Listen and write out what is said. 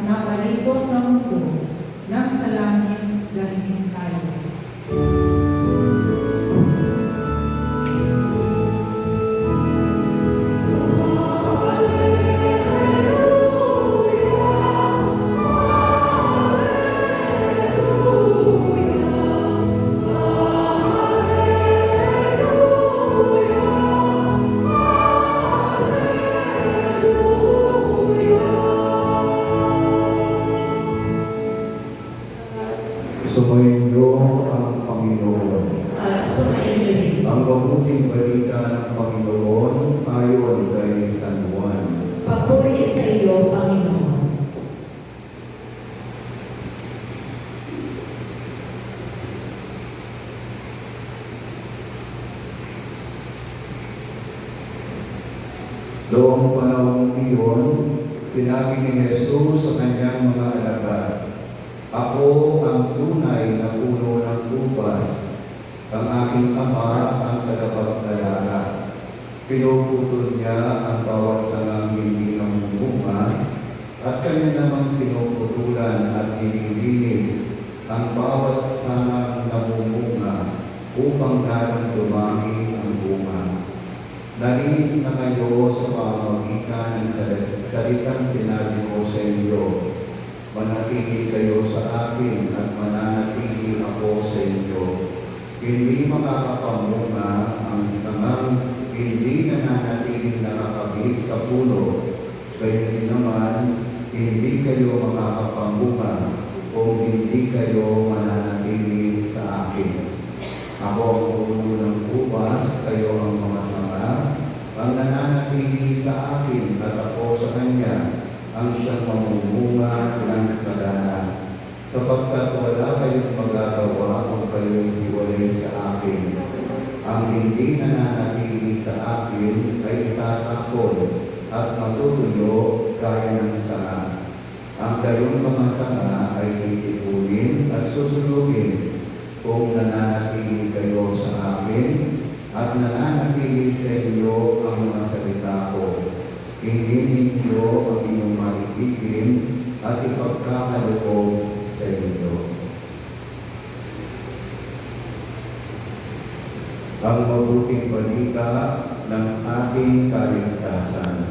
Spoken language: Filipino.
naparito sa mundo nang sa langit gamitin tayo. Sumainyo ang Panginoon. At sumainyo rin. Ang mabuting balita ng Panginoon ayon kay San Juan. Papuri sa iyo, Panginoon. Noong panahon iyon, sinabi ni Jesus sa kanyang mga alagad, "Ako ang tunay na puno ng ubas, ang aking Ama ang tagapagdalaga. Pinuputol niya ang bawat sangang hindi namumunga, at kanya namang pinuputulan at nililinis ang bawat sangang namumunga upang lalong dumami ang bunga. Nalinis na kayo sa pamamagitan ng salitang sinabi ko sa inyo. Manatili kayo sa akin at mananatili ako sa inyo. Hindi makakapamunga ang sangang hindi nananatiling nakakabis sa puno. Gayon din naman, hindi kayo makakapamunga kung hindi kayo mananatili sa akin. Ako ang puno ng ubas, kayo ang mga sanga. Ang nananatili sa akin at ako sa kanya, ang siyang mamumunga ng sagana. Sapagkat wala kayong magagawa kung kayo'y hiwalay sa akin. Ang hindi nananatili sa akin ay itatakon at matutuyo gaya ng sanga. Ang gayong mga sanga ay titipunin at susunugin. Kung nananatili kayo sa akin at nananatili sa inyo ang mga salita ko, hindi ninyo ang inyong maibigin at ipagkakaloob sa inyo." Ang mabuting balita ng ating kaligtasan.